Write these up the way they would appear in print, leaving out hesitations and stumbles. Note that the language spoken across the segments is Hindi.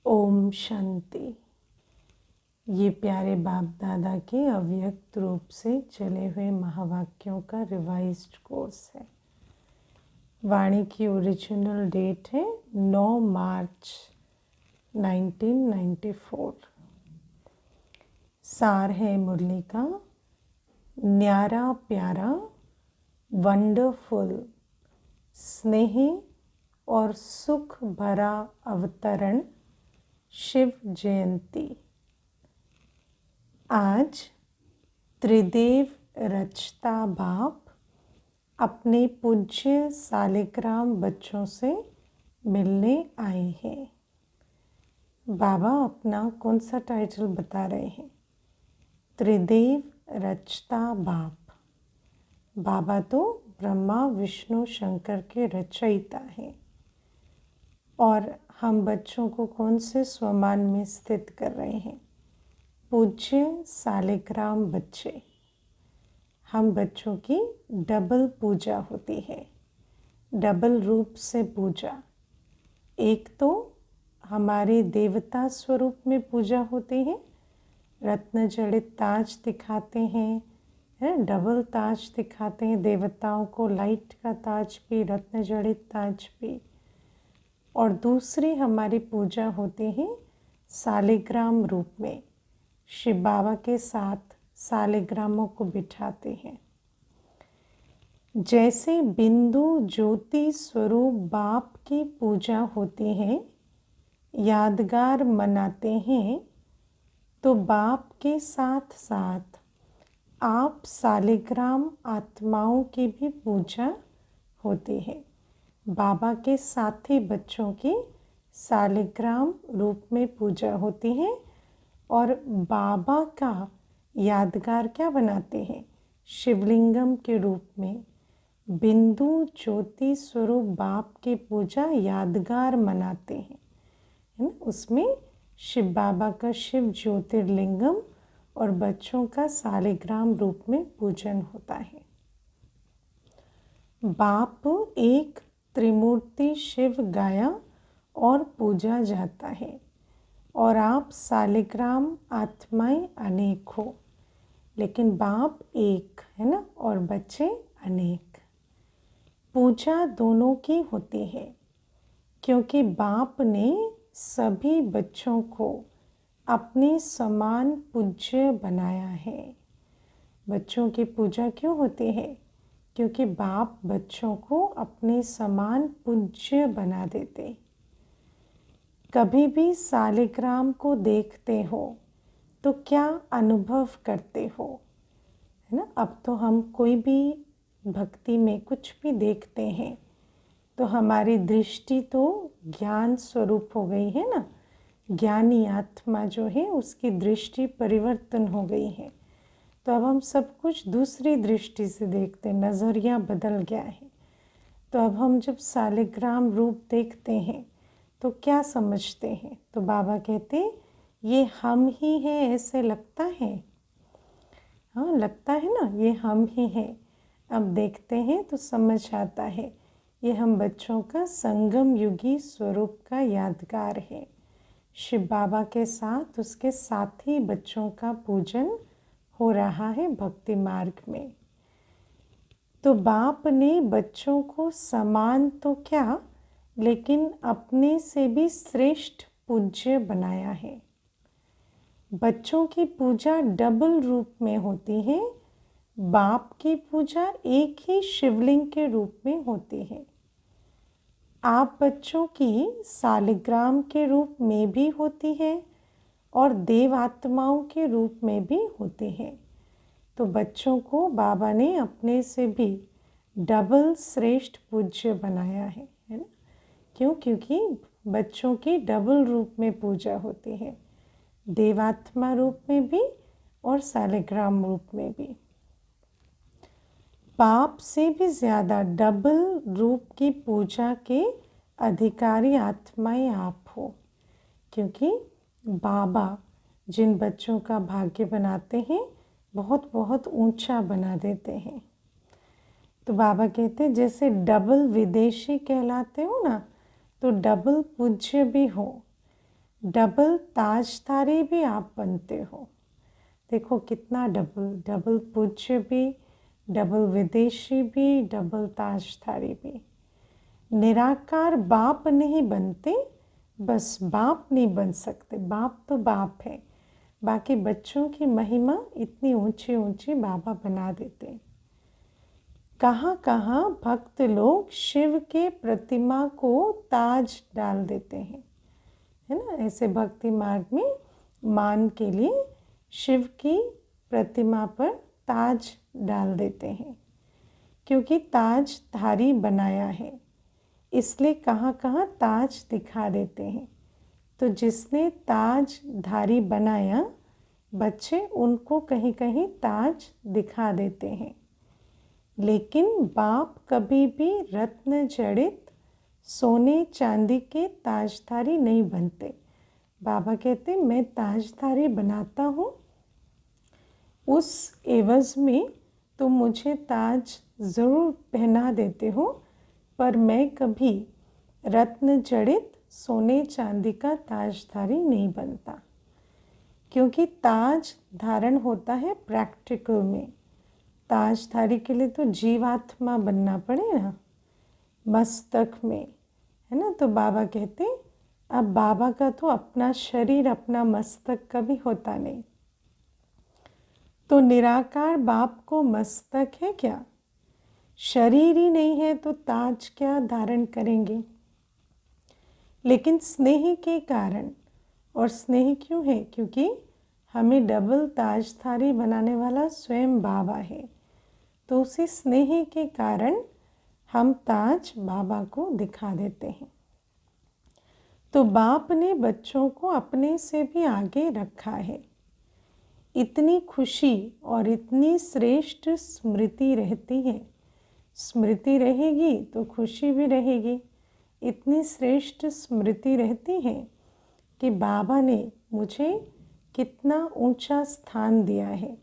ओम शांति। ये प्यारे बाप दादा के अव्यक्त रूप से चले हुए महावाक्यों का रिवाइज्ड कोर्स है। वाणी की ओरिजिनल डेट है 9 मार्च 1994। सार है मुरली का, न्यारा प्यारा वंडरफुल स्नेही और सुख भरा अवतरण शिव जयंती। आज त्रिदेव रचता बाप अपने पूज्य सालिग्राम बच्चों से मिलने आए हैं। बाबा अपना कौन सा टाइटल बता रहे हैं? त्रिदेव रचता बाप। बाबा तो ब्रह्मा विष्णु शंकर के रचयिता हैं और हम बच्चों को कौन से स्वमान में स्थित कर रहे हैं? पूज्य सालिग्राम बच्चे। हम बच्चों की डबल पूजा होती है, डबल रूप से पूजा। एक तो हमारे देवता स्वरूप में पूजा होती है, रत्न जड़ित ताज दिखाते हैं, डबल ताज दिखाते हैं देवताओं को, लाइट का ताज भी, रत्न जड़ित ताज भी। और दूसरी हमारी पूजा होती है सालिग्राम रूप में। शिव बाबा के साथ सालिग्रामों को बिठाते हैं। जैसे बिंदु ज्योति स्वरूप बाप की पूजा होती है, यादगार मनाते हैं, तो बाप के साथ साथ आप सालिग्राम आत्माओं की भी पूजा होती है। बाबा के साथी बच्चों की सालिग्राम रूप में पूजा होती है और बाबा का यादगार क्या बनाते हैं? शिवलिंगम के रूप में बिंदु ज्योति स्वरूप बाप की पूजा यादगार मनाते हैं, है ना। उसमें शिव बाबा का शिव ज्योतिर्लिंगम और बच्चों का सालिग्राम रूप में पूजन होता है। बाप एक त्रिमूर्ति शिव गाया और पूजा जाता है और आप सालिग्राम आत्माएं अनेक हो, लेकिन बाप एक है ना और बच्चे अनेक। पूजा दोनों की होती है क्योंकि बाप ने सभी बच्चों को अपने समान पूज्य बनाया है। बच्चों की पूजा क्यों होती है? क्योंकि बाप बच्चों को अपने समान पूज्य बना देते। कभी भी सालिग्राम को देखते हो तो क्या अनुभव करते हो, है ना। अब तो हम कोई भी भक्ति में कुछ भी देखते हैं तो हमारी दृष्टि तो ज्ञान स्वरूप हो गई है ना। ज्ञानी आत्मा जो है उसकी दृष्टि परिवर्तन हो गई है, तो अब हम सब कुछ दूसरी दृष्टि से देखते हैं, नज़रिया बदल गया है। तो अब हम जब सालिग्राम रूप देखते हैं तो क्या समझते हैं? तो बाबा कहते ये हम ही हैं, ऐसे लगता है। हाँ, लगता है ना, ये हम ही हैं। अब देखते हैं तो समझ आता है ये हम बच्चों का संगम युगी स्वरूप का यादगार है। शिव बाबा के साथ उसके साथी बच्चों का पूजन हो रहा है भक्ति मार्ग में। तो बाप ने बच्चों को समान तो क्या, लेकिन अपने से भी श्रेष्ठ पूज्य बनाया है। बच्चों की पूजा डबल रूप में होती है। बाप की पूजा एक ही शिवलिंग के रूप में होती है। आप बच्चों की सालिग्राम के रूप में भी होती है और देव आत्माओं के रूप में भी होती है। तो बच्चों को बाबा ने अपने से भी डबल श्रेष्ठ पूज्य बनाया है ना। क्यों? क्योंकि बच्चों की डबल रूप में पूजा होती है, देवात्मा रूप में भी और सालिग्राम रूप में भी। बाप से भी ज़्यादा डबल रूप की पूजा के अधिकारी आत्माएं आप हो, क्योंकि बाबा जिन बच्चों का भाग्य बनाते हैं बहुत बहुत ऊंचा बना देते हैं। तो बाबा कहते हैं जैसे डबल विदेशी कहलाते हो ना, तो डबल पूज्य भी हो। डबल ताजधारी भी आप बनते हो। देखो कितना डबल, डबल पूज्य भी, डबल विदेशी भी, डबल ताजधारी भी। निराकार बाप नहीं बनते, बस बाप नहीं बन सकते, बाप तो बाप है, बाकी बच्चों की महिमा इतनी ऊंची ऊंची बाबा बना देते हैं। कहाँ कहाँ भक्त लोग शिव के प्रतिमा को ताज डाल देते हैं, है ना। ऐसे भक्ति मार्ग में मान के लिए शिव की प्रतिमा पर ताज डाल देते हैं, क्योंकि ताज धारी बनाया है, इसलिए कहाँ कहाँ ताज दिखा देते हैं। तो जिसने ताज धारी बनाया, बच्चे उनको कहीं कहीं ताज दिखा देते हैं। लेकिन बाप कभी भी रत्न जड़ित सोने चांदी के ताजधारी नहीं बनते। बाबा कहते मैं ताजधारी बनाता हूँ, उस एवज में तुम मुझे ताज ज़रूर पहना देते हो, पर मैं कभी रत्न जड़ित सोने चांदी का ताजधारी नहीं बनता, क्योंकि ताज धारण होता है प्रैक्टिकल में। ताजधारी के लिए तो जीवात्मा बनना पड़े ना, मस्तक में, है ना। तो बाबा कहते अब बाबा का तो अपना शरीर, अपना मस्तक कभी होता नहीं। तो निराकार बाप को मस्तक है क्या? शरीर ही नहीं है तो ताज क्या धारण करेंगे? लेकिन स्नेह के कारण, और स्नेह क्यों है? क्योंकि हमें डबल ताजधारी बनाने वाला स्वयं बाबा है। तो उसी स्नेह के कारण हम ताज बाबा को दिखा देते हैं। तो बाप ने बच्चों को अपने से भी आगे रखा है। इतनी खुशी और इतनी श्रेष्ठ स्मृति रहती है। स्मृति रहेगी तो खुशी भी रहेगी। इतनी श्रेष्ठ स्मृति रहती है कि बाबा ने मुझे कितना ऊंचा स्थान दिया है।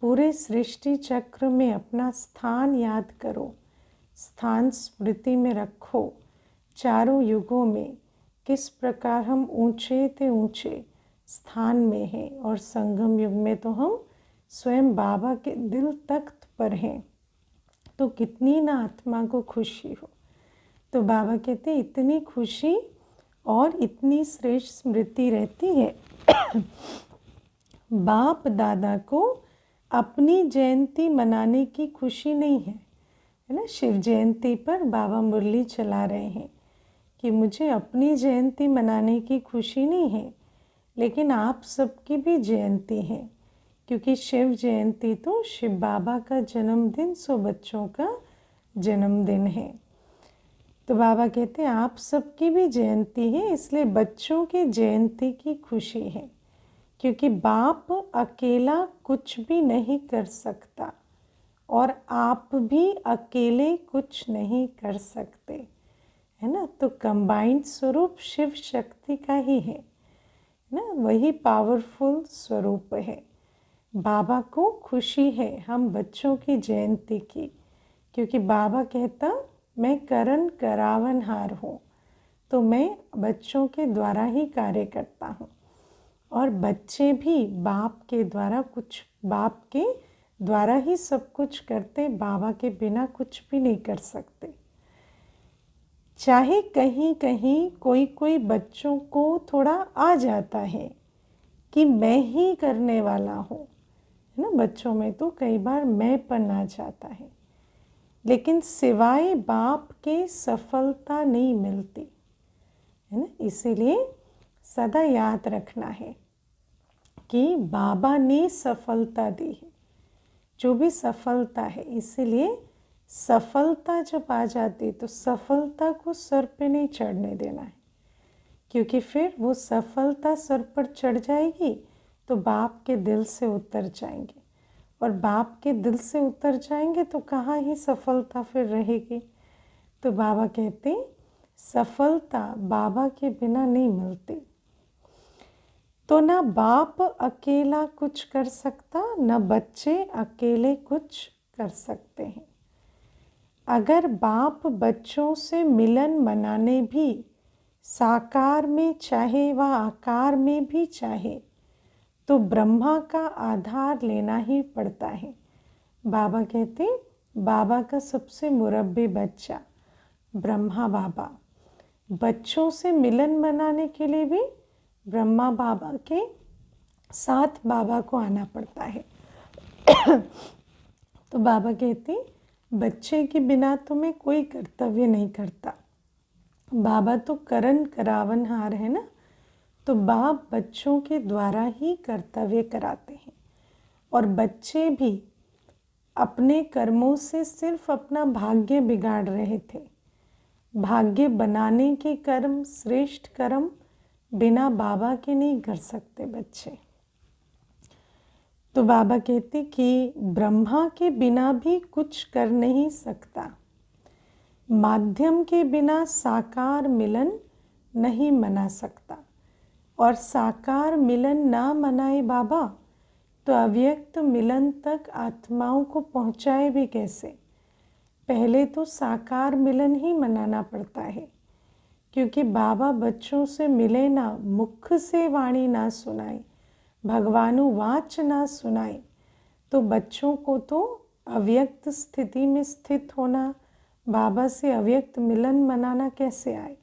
पूरे सृष्टि चक्र में अपना स्थान याद करो, स्थान स्मृति में रखो। चारों युगों में किस प्रकार हम ऊंचे से ऊंचे स्थान में हैं, और संगम युग में तो हम स्वयं बाबा के दिल तख्त पर हैं। तो कितनी ना आत्मा को खुशी हो। तो बाबा कहते इतनी खुशी और इतनी श्रेष्ठ स्मृति रहती है। बाप दादा को अपनी जयंती मनाने की खुशी नहीं है, है ना। शिव जयंती पर बाबा मुरली चला रहे हैं कि मुझे अपनी जयंती मनाने की खुशी नहीं है, लेकिन आप सबकी भी जयंती है, क्योंकि शिव जयंती तो शिव बाबा का जन्मदिन, सो बच्चों का जन्मदिन है। तो बाबा कहते हैं आप सबकी भी जयंती है, इसलिए बच्चों की जयंती की खुशी है, क्योंकि बाप अकेला कुछ भी नहीं कर सकता और आप भी अकेले कुछ नहीं कर सकते, है ना। तो कंबाइंड स्वरूप शिव शक्ति का ही है ना, वही पावरफुल स्वरूप है। बाबा को खुशी है हम बच्चों की जयंती की, क्योंकि बाबा कहता मैं करन करावनहार हूँ, तो मैं बच्चों के द्वारा ही कार्य करता हूँ, और बच्चे भी बाप के द्वारा ही सब कुछ करते, बाबा के बिना कुछ भी नहीं कर सकते। चाहे कहीं कहीं कोई बच्चों को थोड़ा आ जाता है कि मैं ही करने वाला हूँ, है ना। बच्चों में तो कई बार मैंपन आ जाता है, लेकिन सिवाय बाप के सफलता नहीं मिलती, है ना। इसीलिए सदा याद रखना है कि बाबा ने सफलता दी है, जो भी सफलता है। इसीलिए सफलता जब आ जाती तो सफलता को सर पे नहीं चढ़ने देना है, क्योंकि फिर वो सफलता सर पर चढ़ जाएगी तो बाप के दिल से उतर जाएंगे, और बाप के दिल से उतर जाएंगे तो कहाँ ही सफलता फिर रहेगी। तो बाबा कहते सफलता बाबा के बिना नहीं मिलती। तो ना बाप अकेला कुछ कर सकता, ना बच्चे अकेले कुछ कर सकते हैं। अगर बाप बच्चों से मिलन मनाने भी साकार में चाहे व आकार में भी चाहे तो ब्रह्मा का आधार लेना ही पड़ता है। बाबा कहते, बाबा का सबसे मुरब्बी बच्चा ब्रह्मा बाबा, बच्चों से मिलन मनाने के लिए भी ब्रह्मा बाबा के साथ बाबा को आना पड़ता है। तो बाबा कहते, बच्चे के बिना तुम्हें कोई कर्तव्य नहीं करता। बाबा तो करन करावनहार है ना, तो बाप बच्चों के द्वारा ही कर्तव्य कराते हैं। और बच्चे भी अपने कर्मों से सिर्फ अपना भाग्य बिगाड़ रहे थे। भाग्य बनाने के कर्म, श्रेष्ठ कर्म बिना बाबा के नहीं कर सकते बच्चे। तो बाबा कहते कि ब्रह्मा के बिना भी कुछ कर नहीं सकता। माध्यम के बिना साकार मिलन नहीं मना सकता, और साकार मिलन ना मनाए बाबा तो अव्यक्त मिलन तक आत्माओं को पहुँचाए भी कैसे। पहले तो साकार मिलन ही मनाना पड़ता है, क्योंकि बाबा बच्चों से मिले ना, मुख से वाणी ना सुनाए, भगवानु वाच ना सुनाए, तो बच्चों को तो अव्यक्त स्थिति में स्थित होना, बाबा से अव्यक्त मिलन मनाना कैसे आए।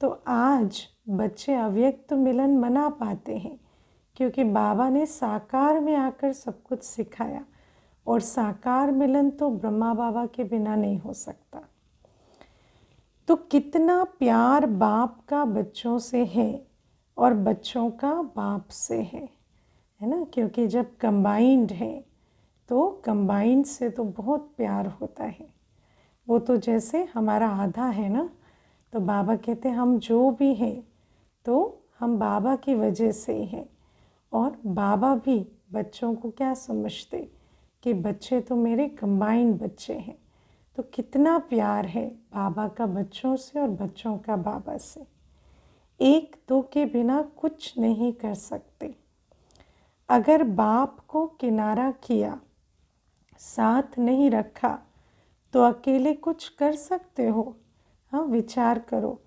तो आज बच्चे अव्यक्त मिलन मना पाते हैं, क्योंकि बाबा ने साकार में आकर सब कुछ सिखाया, और साकार मिलन तो ब्रह्मा बाबा के बिना नहीं हो सकता। तो कितना प्यार बाप का बच्चों से है और बच्चों का बाप से है ना। क्योंकि जब कंबाइंड है तो कंबाइंड से तो बहुत प्यार होता है। वो तो जैसे हमारा आधा है ना, तो बाबा कहते हम जो भी हैं तो हम बाबा की वजह से ही हैं। और बाबा भी बच्चों को क्या समझते कि बच्चे तो मेरे कंबाइंड बच्चे हैं। तो कितना प्यार है बाबा का बच्चों से और बच्चों का बाबा से। एक दो के बिना कुछ नहीं कर सकते। अगर बाप को किनारा किया, साथ नहीं रखा, तो अकेले कुछ कर सकते हो। हाँ, विचार करो,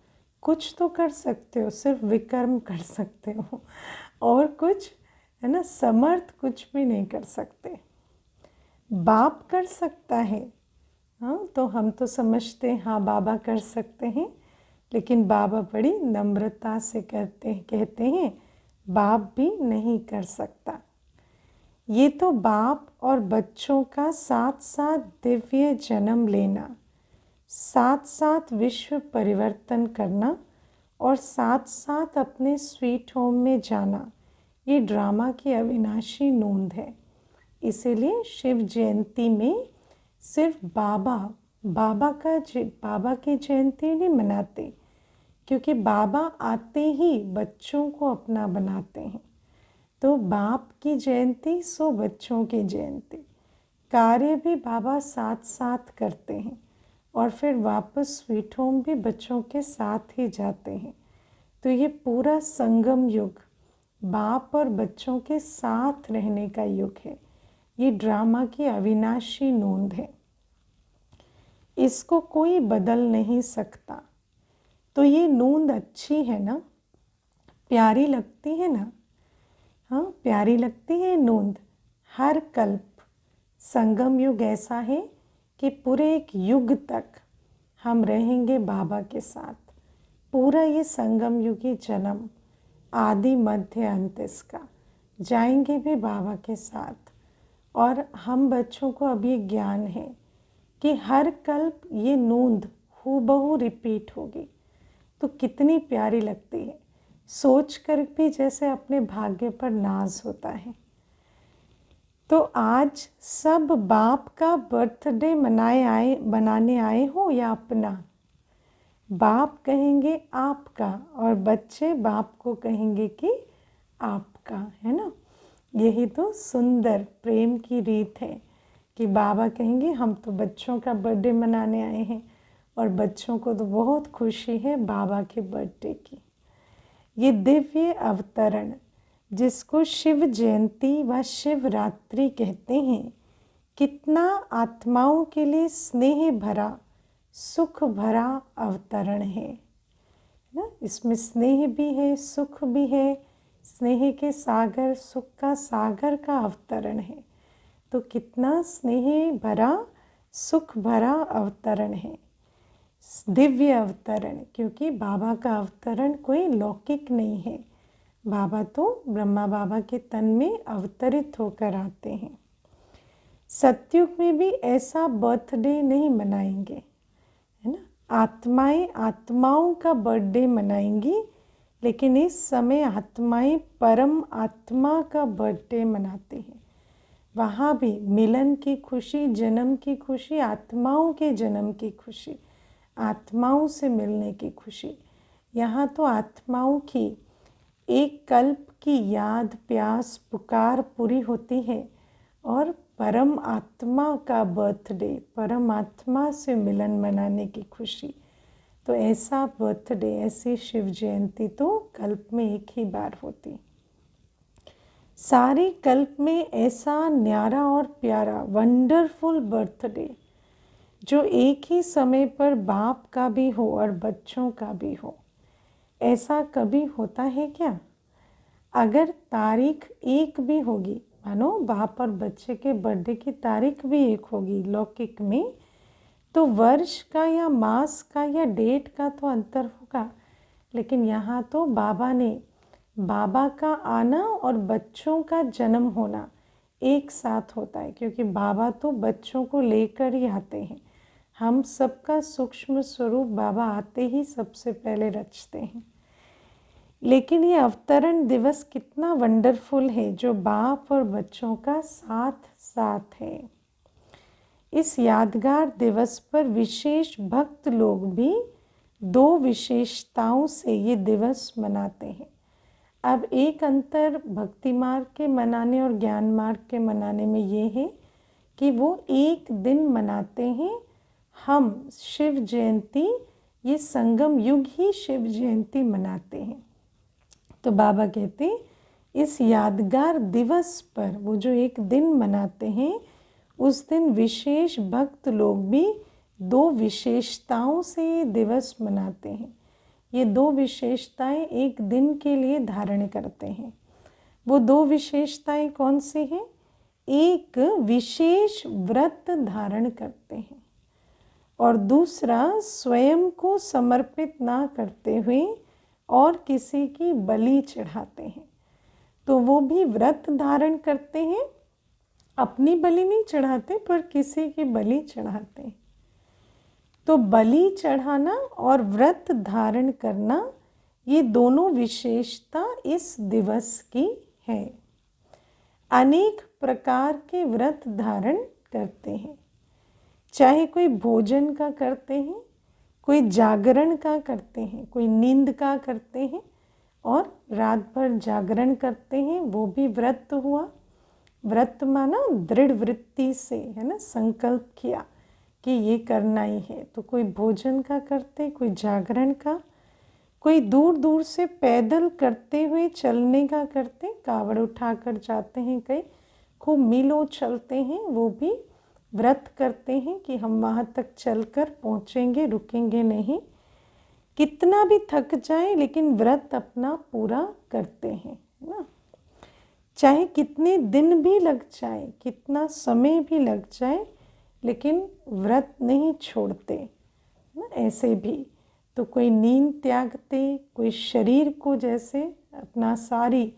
कुछ तो कर सकते हो, सिर्फ विकर्म कर सकते हो, और कुछ है ना, समर्थ कुछ भी नहीं कर सकते। बाप कर सकता है, हाँ, तो हम तो समझते हैं हाँ बाबा कर सकते हैं, लेकिन बाबा बड़ी नम्रता से कहते हैं बाप भी नहीं कर सकता। ये तो बाप और बच्चों का साथ साथ दिव्य जन्म लेना, साथ साथ विश्व परिवर्तन करना, और साथ साथ अपने स्वीट होम में जाना, ये ड्रामा की अविनाशी नोंद है। इसीलिए शिव जयंती में सिर्फ बाबा की जयंती नहीं मनाते, क्योंकि बाबा आते ही बच्चों को अपना बनाते हैं। तो बाप की जयंती सो बच्चों की जयंती। कार्य भी बाबा साथ साथ करते हैं, और फिर वापस स्वीट होम भी बच्चों के साथ ही जाते हैं। तो ये पूरा संगम युग बाप और बच्चों के साथ रहने का युग है। ये ड्रामा की अविनाशी नोंद है, इसको कोई बदल नहीं सकता। तो ये नोंद अच्छी है ना, प्यारी लगती है ना। हाँ, प्यारी लगती है नोंद। हर कल्प संगम युग ऐसा है कि पूरे एक युग तक हम रहेंगे बाबा के साथ। पूरा ये संगम युगी जन्म, आदि मध्य अंत इसका, जाएंगे भी बाबा के साथ। और हम बच्चों को अब ये ज्ञान है कि हर कल्प ये नोंद हूबहू रिपीट होगी। तो कितनी प्यारी लगती है, सोच कर भी जैसे अपने भाग्य पर नाज होता है। तो आज सब बाप का बर्थडे मनाने आए हो या अपना। बाप कहेंगे आपका, और बच्चे बाप को कहेंगे कि आपका, है ना। यही तो सुंदर प्रेम की रीत है कि बाबा कहेंगे हम तो बच्चों का बर्थडे मनाने आए हैं, और बच्चों को तो बहुत खुशी है बाबा के बर्थडे की। ये दिव्य अवतरण जिसको शिव जयंती व शिवरात्रि कहते हैं, कितना आत्माओं के लिए स्नेह भरा, सुख भरा अवतरण है। ना। इसमें स्नेह भी है, सुख भी है। स्नेह के सागर, सुख का सागर का अवतरण है। तो कितना स्नेह भरा, सुख भरा अवतरण है, दिव्य अवतरण। क्योंकि बाबा का अवतरण कोई लौकिक नहीं है। बाबा तो ब्रह्मा बाबा के तन में अवतरित होकर आते हैं। सतयुग में भी ऐसा बर्थडे नहीं मनाएंगे, है ना। आत्माएं आत्माओं का बर्थडे मनाएंगी, लेकिन इस समय आत्माएं परम आत्मा का बर्थडे मनाते हैं। वहाँ भी मिलन की खुशी, जन्म की खुशी, आत्माओं के जन्म की खुशी, आत्माओं से मिलने की खुशी। यहाँ तो आत्माओं की एक कल्प की याद, प्यास, पुकार पूरी होती है और परम आत्मा का बर्थडे, परम आत्मा से मिलन मनाने की खुशी। तो ऐसा बर्थडे, ऐसी शिव जयंती तो कल्प में एक ही बार होती। सारे कल्प में ऐसा न्यारा और प्यारा वंडरफुल बर्थडे जो एक ही समय पर बाप का भी हो और बच्चों का भी हो, ऐसा कभी होता है क्या? अगर तारीख एक भी होगी, मानो बाप और बच्चे के बर्थडे की तारीख भी एक होगी लौकिक में, तो वर्ष का या मास का या डेट का तो अंतर होगा। लेकिन यहाँ तो बाबा ने, बाबा का आना और बच्चों का जन्म होना एक साथ होता है, क्योंकि बाबा तो बच्चों को लेकर ही आते हैं। हम सबका सूक्ष्म स्वरूप बाबा आते ही सबसे पहले रचते हैं। लेकिन ये अवतरण दिवस कितना वंडरफुल है जो बाप और बच्चों का साथ साथ है। इस यादगार दिवस पर विशेष भक्त लोग भी दो विशेषताओं से ये दिवस मनाते हैं। अब एक अंतर भक्ति मार्ग के मनाने और ज्ञान मार्ग के मनाने में ये है कि वो एक दिन मनाते हैं। हम शिव जयंती, ये संगम युग ही शिव जयंती मनाते हैं। तो बाबा कहते इस यादगार दिवस पर, वो जो एक दिन मनाते हैं, उस दिन विशेष भक्त लोग भी दो विशेषताओं से ये दिवस मनाते हैं। ये दो विशेषताएं एक दिन के लिए धारण करते हैं। वो दो विशेषताएं कौन सी हैं? एक विशेष व्रत धारण करते हैं और दूसरा स्वयं को समर्पित ना करते हुए और किसी की बलि चढ़ाते हैं। तो वो भी व्रत धारण करते हैं, अपनी बलि नहीं चढ़ाते पर किसी की बलि चढ़ाते हैं। तो बलि चढ़ाना और व्रत धारण करना, ये दोनों विशेषता इस दिवस की है। अनेक प्रकार के व्रत धारण करते हैं, चाहे कोई भोजन का करते हैं, कोई जागरण का करते हैं, कोई नींद का करते हैं और रात भर जागरण करते हैं, वो भी व्रत हुआ। व्रत माना दृढ़ वृत्ति से, है ना, संकल्प किया कि ये करना ही है। तो कोई भोजन का करते, कोई जागरण का, कोई दूर दूर से पैदल करते हुए चलने का करते, कावड़ उठाकर जाते हैं, कई खूब मीलों चलते हैं, वो भी व्रत करते हैं कि हम वहाँ तक चलकर पहुँचेंगे, रुकेंगे नहीं, कितना भी थक जाए लेकिन व्रत अपना पूरा करते हैं ना। चाहे कितने दिन भी लग जाए, कितना समय भी लग जाए, लेकिन व्रत नहीं छोड़ते ना। ऐसे भी तो कोई नींद त्यागते, कोई शरीर को जैसे अपना सारी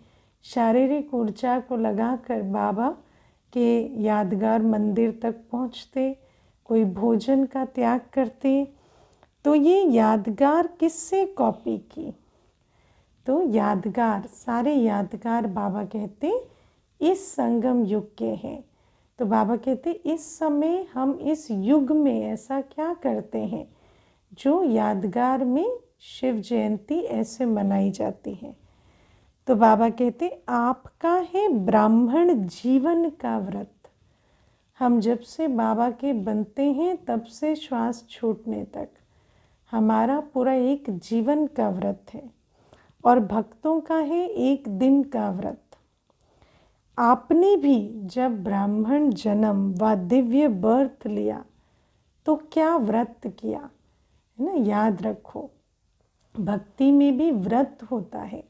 शारीरिक ऊर्जा को लगाकर बाबा के यादगार मंदिर तक पहुँचते, कोई भोजन का त्याग करते। तो ये यादगार किससे कॉपी की? तो यादगार, सारे यादगार बाबा कहते इस संगम युग के हैं। तो बाबा कहते इस समय हम इस युग में ऐसा क्या करते हैं जो यादगार में शिव जयंती ऐसे मनाई जाती है। तो बाबा कहते आपका है ब्राह्मण जीवन का व्रत। हम जब से बाबा के बनते हैं तब से श्वास छूटने तक हमारा पूरा एक जीवन का व्रत है और भक्तों का है एक दिन का व्रत। आपने भी जब ब्राह्मण जन्म व दिव्य बर्थ लिया तो क्या व्रत किया, है ना, याद रखो। भक्ति में भी व्रत होता है।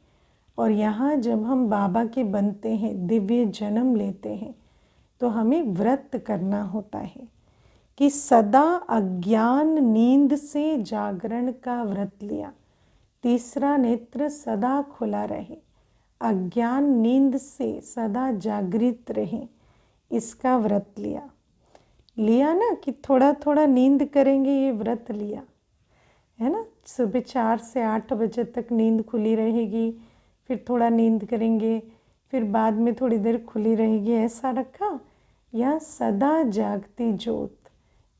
और यहाँ जब हम बाबा के बनते हैं, दिव्य जन्म लेते हैं, तो हमें व्रत करना होता है कि सदा अज्ञान नींद से जागरण का व्रत लिया। तीसरा नेत्र सदा खुला रहे, अज्ञान नींद से सदा जागृत रहे, इसका व्रत लिया ना कि थोड़ा थोड़ा नींद करेंगे, ये व्रत लिया है ना। सुबह 4 से 8 बजे तक नींद खुली रहेगी, फिर थोड़ा नींद करेंगे, फिर बाद में थोड़ी देर खुली रहेगी, ऐसा रखा। या सदा जागती ज्योत,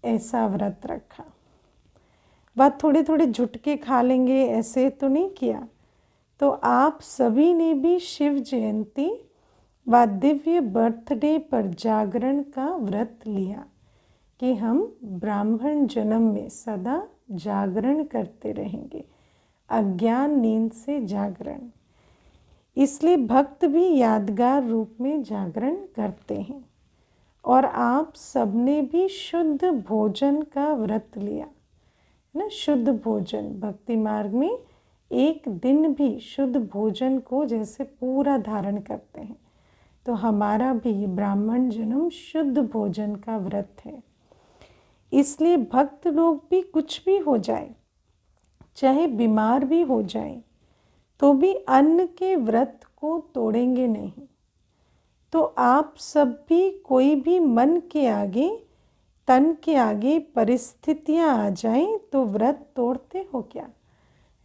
ऐसा व्रत रखा। बात थोड़े थोड़े झुटके खा लेंगे, ऐसे तो नहीं किया। तो आप सभी ने भी शिव जयंती व दिव्य बर्थडे पर जागरण का व्रत लिया कि हम ब्राह्मण जन्म में सदा जागरण करते रहेंगे, अज्ञान नींद से जागरण। इसलिए भक्त भी यादगार रूप में जागरण करते हैं। और आप सबने भी शुद्ध भोजन का व्रत लिया ना। शुद्ध भोजन, भक्ति मार्ग में एक दिन भी शुद्ध भोजन को जैसे पूरा धारण करते हैं, तो हमारा भी ब्राह्मण जन्म शुद्ध भोजन का व्रत है। इसलिए भक्त लोग भी कुछ भी हो जाए, चाहे बीमार भी हो जाए, तो भी अन्न के व्रत को तोड़ेंगे नहीं। तो आप सब भी, कोई भी मन के आगे, तन के आगे परिस्थितियां आ जाएं तो व्रत तोड़ते हो क्या,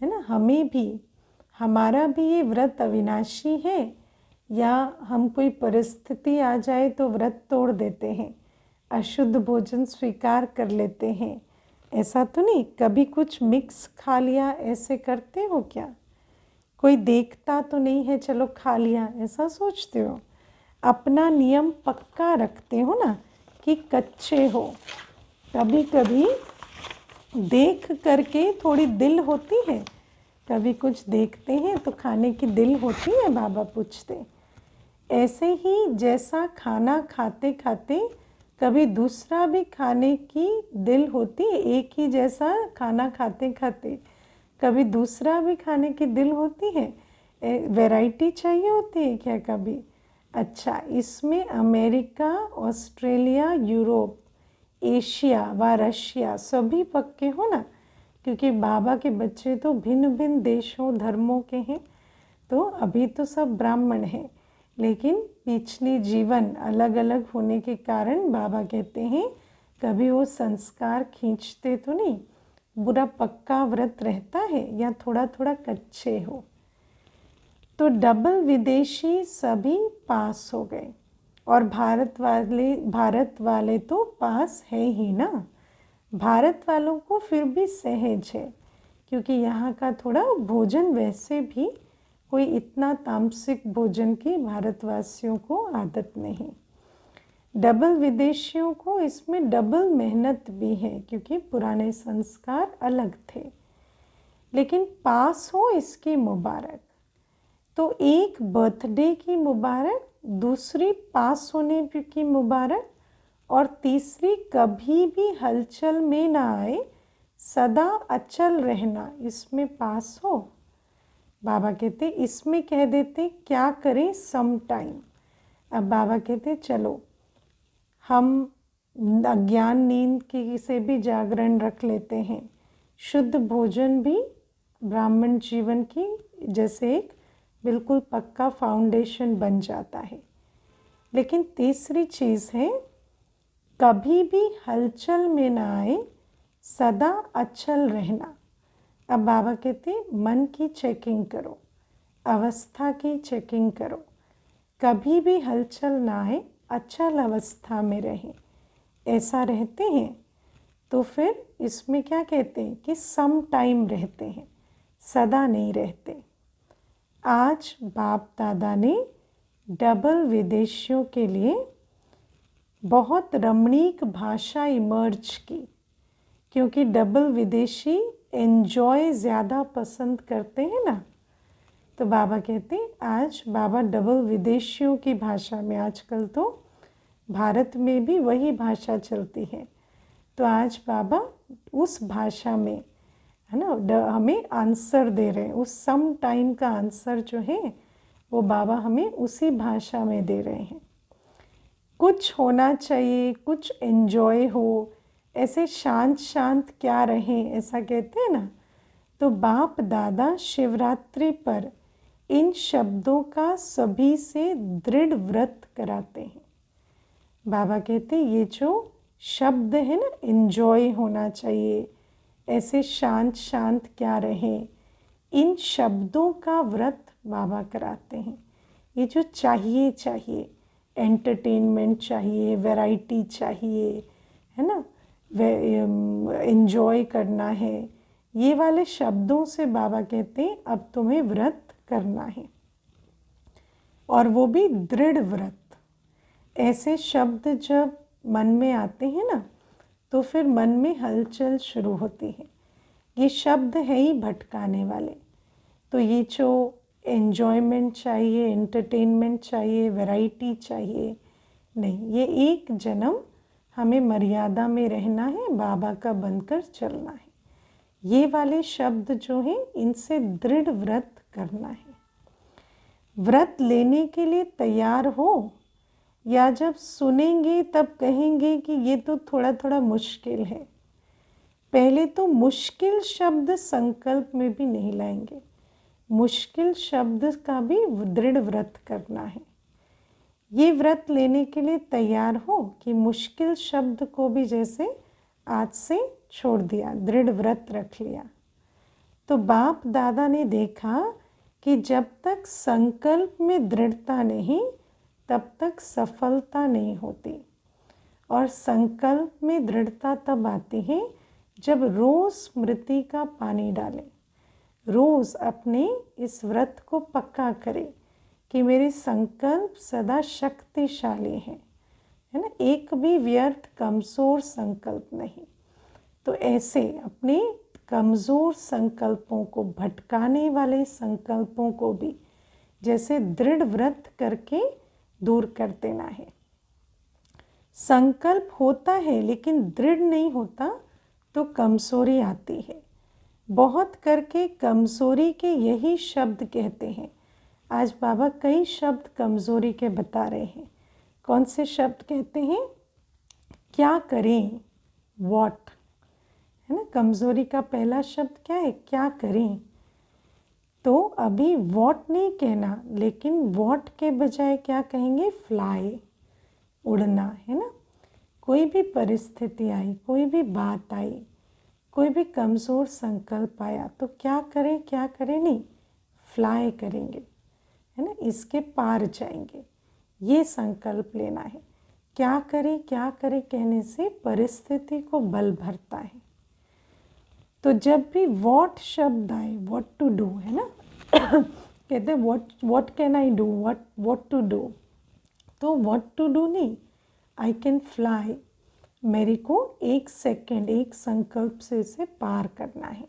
है ना। हमें भी, हमारा भी ये व्रत अविनाशी है, या हम कोई परिस्थिति आ जाए तो व्रत तोड़ देते हैं, अशुद्ध भोजन स्वीकार कर लेते हैं, ऐसा तो नहीं। कभी कुछ मिक्स खा लिया, ऐसे करते हो क्या। कोई देखता तो नहीं है, चलो खा लिया, ऐसा सोचते हो। अपना नियम पक्का रखते हो ना कि कच्चे हो। कभी कभी देख करके थोड़ी दिल होती है, कभी कुछ देखते हैं तो खाने की दिल होती है, बाबा पूछते। ऐसे ही जैसा खाना खाते खाते कभी दूसरा भी खाने की दिल होती है, एक ही जैसा खाना खाते खाते कभी दूसरा भी खाने की दिल होती है। वैरायटी चाहिए होती है क्या कभी। अच्छा, इसमें अमेरिका, ऑस्ट्रेलिया, यूरोप, एशिया व रशिया सभी पक्के हो ना, क्योंकि बाबा के बच्चे तो भिन्न भिन्न देशों धर्मों के हैं। तो अभी तो सब ब्राह्मण हैं, लेकिन पिछले जीवन अलग अलग होने के कारण बाबा कहते हैं कभी वो संस्कार खींचते तो नहीं, बुरा पक्का व्रत रहता है या थोड़ा थोड़ा कच्चे हो। तो डबल विदेशी सभी पास हो गए, और भारत वाले तो पास है ही ना। भारत वालों को फिर भी सहज है, क्योंकि यहाँ का थोड़ा भोजन वैसे भी कोई इतना तामसिक भोजन की भारतवासियों को आदत नहीं। डबल विदेशियों को इसमें डबल मेहनत भी है, क्योंकि पुराने संस्कार अलग थे। लेकिन पास हो इसकी मुबारक। तो एक बर्थडे की मुबारक, दूसरी पास होने की मुबारक, और तीसरी कभी भी हलचल में ना आए, सदा अचल रहना, इसमें पास हो। बाबा कहते इसमें कह देते क्या करें सम टाइम। अब बाबा कहते चलो हम अज्ञान नींद की से भी जागरण रख लेते हैं, शुद्ध भोजन भी ब्राह्मण जीवन की जैसे एक बिल्कुल पक्का फाउंडेशन बन जाता है। लेकिन तीसरी चीज़ है कभी भी हलचल में ना आए, सदा अचल रहना। अब बाबा कहते मन की चेकिंग करो, अवस्था की चेकिंग करो, कभी भी हलचल ना आए, अचल अवस्था में रहें। ऐसा रहते हैं तो फिर इसमें क्या कहते हैं कि सम टाइम रहते हैं, सदा नहीं रहते। आज बाप दादा ने डबल विदेशियों के लिए बहुत रमणीक भाषा इमर्ज की, क्योंकि डबल विदेशी एन्जॉय ज़्यादा पसंद करते हैं ना। तो बाबा कहते आज बाबा डबल विदेशियों की भाषा में, आजकल तो भारत में भी वही भाषा चलती है, तो आज बाबा उस भाषा में है ना, हमें आंसर दे रहे हैं। उस सम टाइम का आंसर जो है वो बाबा हमें उसी भाषा में दे रहे हैं। कुछ होना चाहिए, कुछ एंजॉय हो, ऐसे शांत शांत क्या रहें, ऐसा कहते हैं ना। तो बाप दादा शिवरात्रि पर इन शब्दों का सभी से दृढ़ व्रत कराते हैं। बाबा कहते हैं ये जो शब्द है ना, एंजॉय होना चाहिए, ऐसे शांत शांत क्या रहें, इन शब्दों का व्रत बाबा कराते हैं। ये जो चाहिए चाहिए, एंटरटेनमेंट चाहिए, वैरायटी चाहिए, है ना, एंजॉय करना है, ये वाले शब्दों से बाबा कहते हैं अब तुम्हें व्रत करना है, और वो भी दृढ़ व्रत। ऐसे शब्द जब मन में आते हैं ना, तो फिर मन में हलचल शुरू होती है। ये शब्द है ही भटकाने वाले। तो ये जो एन्जॉयमेंट चाहिए, एंटरटेनमेंट चाहिए, वैरायटी चाहिए, नहीं, ये एक जन्म हमें मर्यादा में रहना है, बाबा का बनकर चलना है। ये वाले शब्द जो हैं इनसे दृढ़ व्रत करना है। व्रत लेने के लिए तैयार हो, या जब सुनेंगे तब कहेंगे कि ये तो थोड़ा थोड़ा मुश्किल है। पहले तो मुश्किल शब्द संकल्प में भी नहीं लाएंगे, मुश्किल शब्द का भी दृढ़ व्रत करना है। ये व्रत लेने के लिए तैयार हो कि मुश्किल शब्द को भी जैसे आज से छोड़ दिया, दृढ़ व्रत रख लिया। तो बाप दादा ने देखा कि जब तक संकल्प में दृढ़ता नहीं, तब तक सफलता नहीं होती। और संकल्प में दृढ़ता तब आती है जब रोज स्मृति का पानी डालें, रोज अपने इस व्रत को पक्का करें कि मेरे संकल्प सदा शक्तिशाली हैं, है ना, एक भी व्यर्थ कमज़ोर संकल्प नहीं। तो ऐसे अपने कमज़ोर संकल्पों को, भटकाने वाले संकल्पों को भी जैसे दृढ़ व्रत करके दूर कर देना है। संकल्प होता है लेकिन दृढ़ नहीं होता तो कमज़ोरी आती है। बहुत करके कमज़ोरी के यही शब्द कहते हैं। आज बाबा कई शब्द कमज़ोरी के बता रहे हैं। कौन से शब्द कहते हैं? क्या करें, वॉट, है ना। कमज़ोरी का पहला शब्द क्या है? क्या करें। तो अभी वॉट नहीं कहना, लेकिन वॉट के बजाय क्या कहेंगे? फ्लाई, उड़ना, है ना। कोई भी परिस्थिति आई, कोई भी बात आई, कोई भी कमज़ोर संकल्प आया तो क्या करें, क्या करें नहीं, फ्लाई करेंगे, है ना, इसके पार जाएंगे। ये संकल्प लेना है। क्या करें कहने से परिस्थिति को बल भरता है। तो जब भी व्हाट शब्द आए, व्हाट टू डू, है ना, कहते हैं what can I do, what to do, तो व्हाट टू डू नहीं, आई कैन फ्लाई, मेरे को एक सेकेंड, एक संकल्प से इसे पार करना है।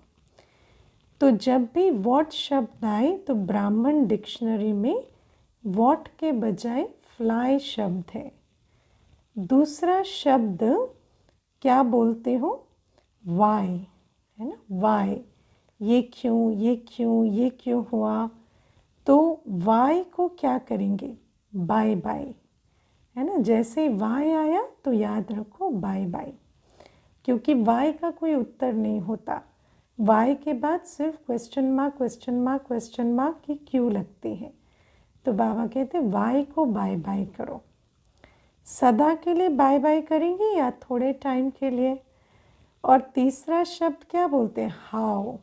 तो जब भी व्हाट शब्द आए तो ब्राह्मण डिक्शनरी में व्हाट के बजाय फ्लाई शब्द है। दूसरा शब्द क्या बोलते हो? वाई, है ना, वाई, ये क्यों, ये क्यों, ये क्यों हुआ। तो वाई को क्या करेंगे? बाय बाय, है ना। जैसे वाई आया तो याद रखो बाय बाय, क्योंकि वाई का कोई उत्तर नहीं होता। वाई के बाद सिर्फ question mark, question mark, question mark की क्यों लगती है। तो बाबा कहते हैं वाई को बाय बाय करो। सदा के लिए बाय बाय करेंगे या थोड़े टाइम के लिए। और तीसरा शब्द क्या बोलते हैं? हाउ,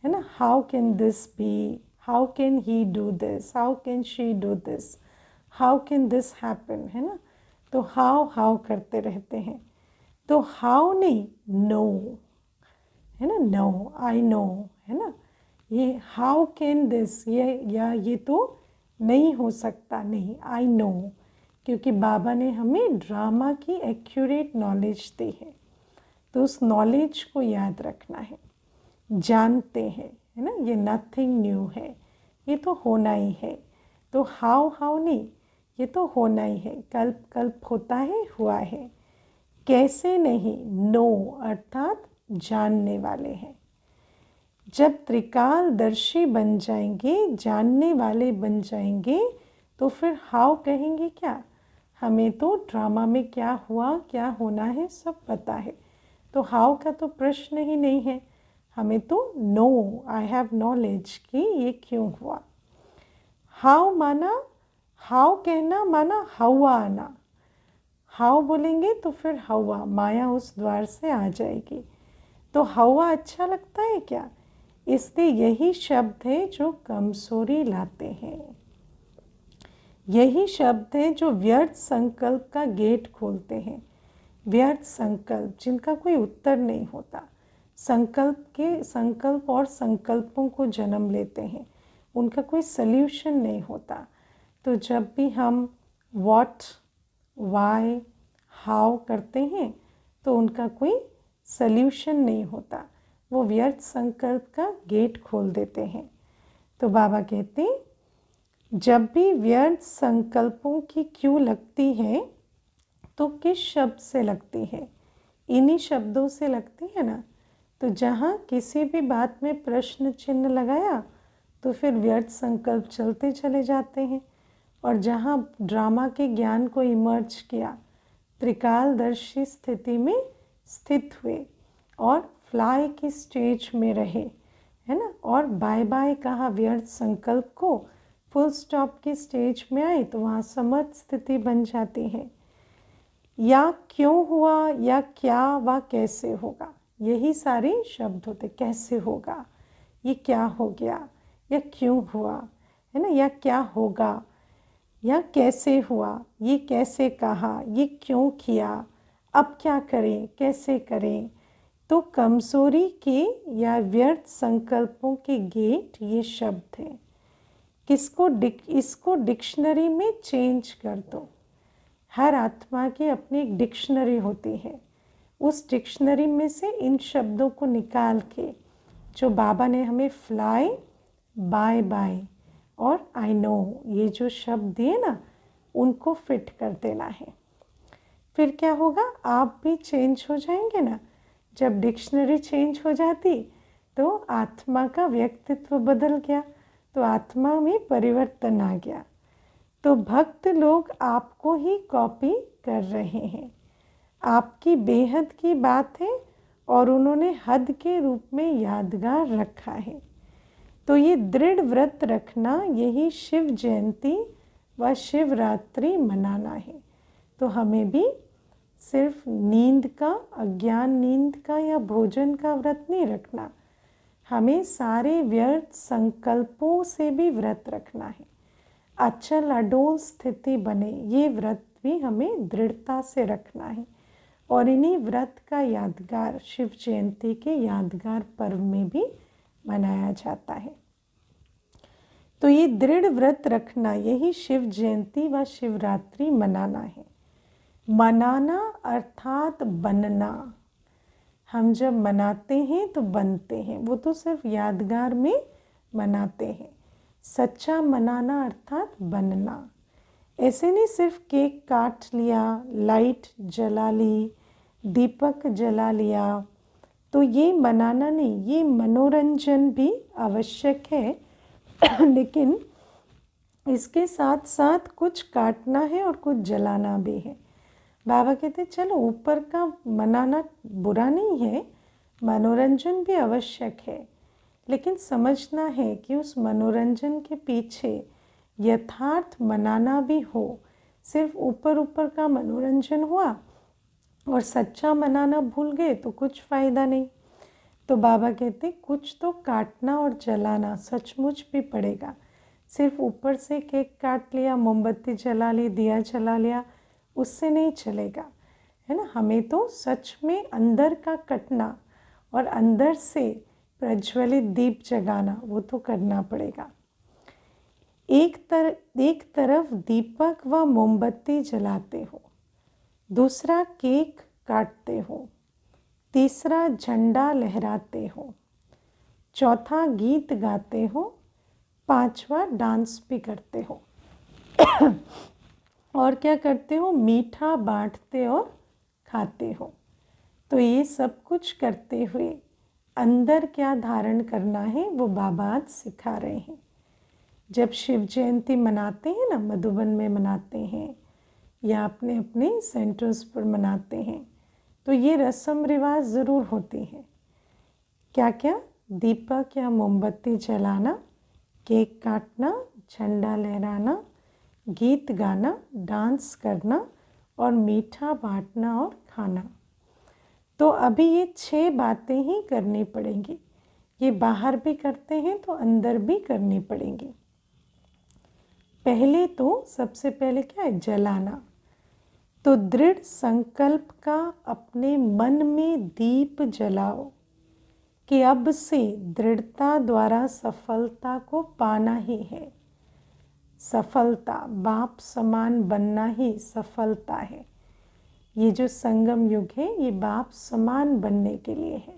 है ना। How can this be, how can he do this, how can she do this, how can this happen, है ना। तो हाउ हाउ करते रहते हैं। तो हाउ नहीं, नो, है ना, नो, आई नो, है ना। ये हाउ कैन दिस, ये तो नहीं हो सकता, नहीं, आई नो, क्योंकि बाबा ने हमें ड्रामा की एक्यूरेट नॉलेज दी है। तो उस नॉलेज को याद रखना है। जानते हैं, है ना, ये नथिंग न्यू है, ये तो होना ही है। तो हाउ हाउ नहीं, ये तो होना ही है, कल्प कल्प होता है, हुआ है। कैसे नहीं, नो, अर्थात जानने वाले हैं। जब त्रिकालदर्शी बन जाएंगे, जानने वाले बन जाएंगे, तो फिर हाउ कहेंगे क्या? हमें तो ड्रामा में क्या हुआ, क्या होना है सब पता है, तो हाउ का तो प्रश्न ही नहीं है। हमें तो नो, आई हैव नॉलेज कि ये क्यों हुआ। हाउ माना, हाउ कहना माना हवा आना। हाउ बोलेंगे तो फिर हवा, माया उस द्वार से आ जाएगी। तो हवा अच्छा लगता है क्या? इसलिए यही शब्द है जो कमजोरी लाते हैं, यही शब्द है जो व्यर्थ संकल्प का गेट खोलते हैं। व्यर्थ संकल्प जिनका कोई उत्तर नहीं होता, संकल्प और संकल्पों को जन्म लेते हैं, उनका कोई सल्यूशन नहीं होता। तो जब भी हम व्हाट, वाई, हाउ करते हैं तो उनका कोई सल्यूशन नहीं होता, वो व्यर्थ संकल्प का गेट खोल देते हैं। तो बाबा कहते हैं जब भी व्यर्थ संकल्पों की क्यों लगती है तो किस शब्द से लगती है? इन्हीं शब्दों से लगती है ना। तो जहाँ किसी भी बात में प्रश्न चिन्ह लगाया तो फिर व्यर्थ संकल्प चलते चले जाते हैं। और जहाँ ड्रामा के ज्ञान को इमर्ज किया, त्रिकालदर्शी स्थिति में स्थित हुए और फ्लाई की स्टेज में रहे, है ना, और बाय बाय कहा व्यर्थ संकल्प को, फुल स्टॉप की स्टेज में आए तो वहाँ समर्थ स्थिति बन जाती है। या क्यों हुआ, या क्या व कैसे होगा, यही सारे शब्द होते। कैसे होगा, ये क्या हो गया, या क्यों हुआ, है ना, या क्या होगा, या कैसे हुआ, ये कैसे कहा, ये क्यों किया, अब क्या करें, कैसे करें। तो कमजोरी के या व्यर्थ संकल्पों के गेट ये शब्द हैं। इसको डिक्शनरी में चेंज कर दो। हर आत्मा की अपनी एक डिक्शनरी होती है, उस डिक्शनरी में से इन शब्दों को निकाल के जो बाबा ने हमें फ्लाई, बाय बाय और आई नो, ये जो शब्द दिए ना, उनको फिट कर देना है। फिर क्या होगा, आप भी चेंज हो जाएंगे ना। जब डिक्शनरी चेंज हो जाती तो आत्मा का व्यक्तित्व बदल गया, तो आत्मा में परिवर्तन आ गया। तो भक्त लोग आपको ही कॉपी कर रहे हैं, आपकी बेहद की बात है और उन्होंने हद के रूप में यादगार रखा है। तो ये दृढ़ व्रत रखना, यही शिव जयंती व शिवरात्रि मनाना है। तो हमें भी सिर्फ नींद का, अज्ञान नींद का या भोजन का व्रत नहीं रखना, हमें सारे व्यर्थ संकल्पों से भी व्रत रखना है। अचल अडोल स्थिति बने, ये व्रत भी हमें दृढ़ता से रखना है। और इन्हीं व्रत का यादगार शिव जयंती के यादगार पर्व में भी मनाया जाता है। तो ये दृढ़ व्रत रखना, यही शिव जयंती व शिवरात्रि मनाना है। मनाना अर्थात बनना। हम जब मनाते हैं तो बनते हैं, वो तो सिर्फ यादगार में मनाते हैं। सच्चा मनाना अर्थात बनना। ऐसे नहीं सिर्फ केक काट लिया, लाइट जला ली, दीपक जला लिया, तो ये मनाना नहीं, ये मनोरंजन भी आवश्यक है लेकिन इसके साथ साथ कुछ काटना है और कुछ जलाना भी है। बाबा कहते चलो ऊपर का मनाना बुरा नहीं है, मनोरंजन भी आवश्यक है, लेकिन समझना है कि उस मनोरंजन के पीछे यथार्थ मनाना भी हो। सिर्फ ऊपर ऊपर का मनोरंजन हुआ और सच्चा मनाना भूल गए तो कुछ फ़ायदा नहीं। तो बाबा कहते कुछ तो काटना और जलाना सचमुच भी पड़ेगा। सिर्फ ऊपर से केक काट लिया, मोमबत्ती जला ली, दिया जला लिया, उससे नहीं चलेगा, है ना। हमें तो सच में अंदर का कटना और अंदर से प्रज्वलित दीप जगाना, वो तो करना पड़ेगा। एक तरफ दीपक व मोमबत्ती जलाते हो, दूसरा केक काटते हो, तीसरा झंडा लहराते हो, चौथा गीत गाते हो, पांचवा डांस भी करते हो और क्या करते हो, मीठा बांटते और खाते हो। तो ये सब कुछ करते हुए अंदर क्या धारण करना है वो बाबा आज सिखा रहे हैं। जब शिव जयंती मनाते हैं ना, मधुबन में मनाते हैं या अपने अपने सेंटर्स पर मनाते हैं, तो ये रस्म रिवाज ज़रूर होती है। क्या क्या? दीपक या मोमबत्ती जलाना, केक काटना, झंडा लहराना, गीत गाना, डांस करना और मीठा बांटना और खाना। तो अभी ये 6 बातें ही करनी पड़ेंगी। ये बाहर भी करते हैं तो अंदर भी करनी पड़ेंगी। पहले तो सबसे पहले क्या है? जलाना। तो दृढ़ संकल्प का अपने मन में दीप जलाओ कि अब से दृढ़ता द्वारा सफलता को पाना ही है। सफलता, बाप समान बनना ही सफलता है। ये जो संगम युग है ये बाप समान बनने के लिए है।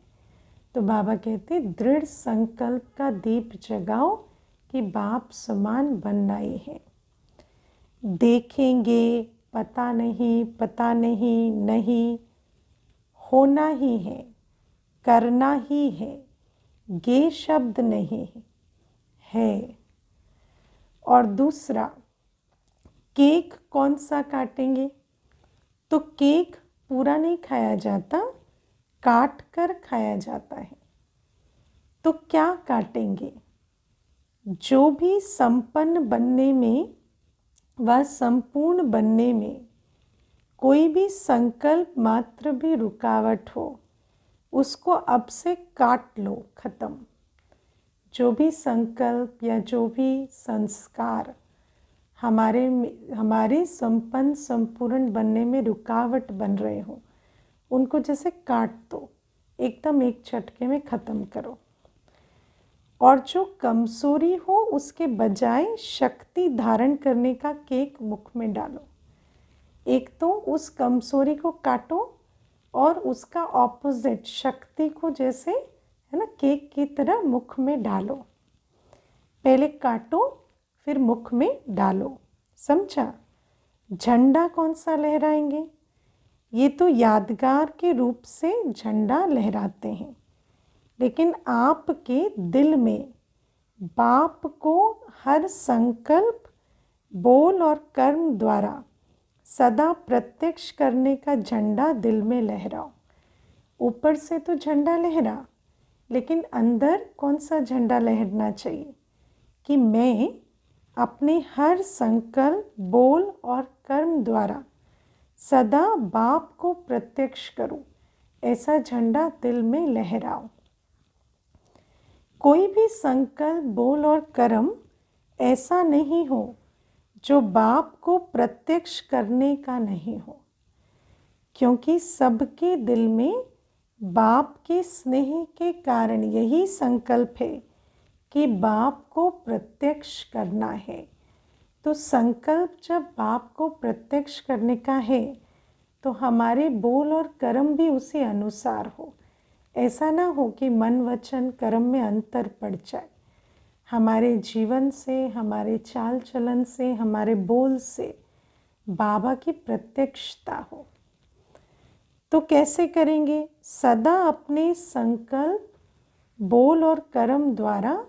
तो बाबा कहते दृढ़ संकल्प का दीप जगाओ कि बाप समान बनना ही है। देखेंगे, पता नहीं, पता नहीं, नहीं, होना ही है, करना ही है, गे शब्द नहीं है। और दूसरा, केक कौन सा काटेंगे? तो केक पूरा नहीं खाया जाता, काट कर खाया जाता है। तो क्या काटेंगे? जो भी संपन्न बनने में व संपूर्ण बनने में कोई भी संकल्प मात्र भी रुकावट हो, उसको अब से काट लो, खत्म। जो भी संकल्प या जो भी संस्कार हमारे संपन्न संपूर्ण बनने में रुकावट बन रहे हो, उनको जैसे काट दो, एकदम एक झटके में ख़त्म करो। और जो कमजोरी हो उसके बजाय शक्ति धारण करने का केक मुख में डालो। एक तो उस कमजोरी को काटो और उसका ऑपोजिट शक्ति को जैसे है ना केक की तरह मुख में डालो। पहले काटो फिर मुख में डालो, समझा? झंडा कौन सा लहराएंगे? ये तो यादगार के रूप से झंडा लहराते हैं, लेकिन आपके दिल में बाप को हर संकल्प, बोल और कर्म द्वारा सदा प्रत्यक्ष करने का झंडा दिल में लहराओ। ऊपर से तो झंडा लहरा, लेकिन अंदर कौन सा झंडा लहरना चाहिए कि मैं अपने हर संकल्प, बोल और कर्म द्वारा सदा बाप को प्रत्यक्ष करूं। ऐसा झंडा दिल में लहराओ। कोई भी संकल्प, बोल और कर्म ऐसा नहीं हो जो बाप को प्रत्यक्ष करने का नहीं हो, क्योंकि सबके दिल में बाप के स्नेह के कारण यही संकल्प है कि बाप को प्रत्यक्ष करना है। तो संकल्प जब बाप को प्रत्यक्ष करने का है तो हमारे बोल और कर्म भी उसी अनुसार हो। ऐसा ना हो कि मन, वचन, कर्म में अंतर पड़ जाए। हमारे जीवन से, हमारे चाल चलन से, हमारे बोल से बाबा की प्रत्यक्षता हो। तो कैसे करेंगे? सदा अपने संकल्प, बोल और कर्म द्वारा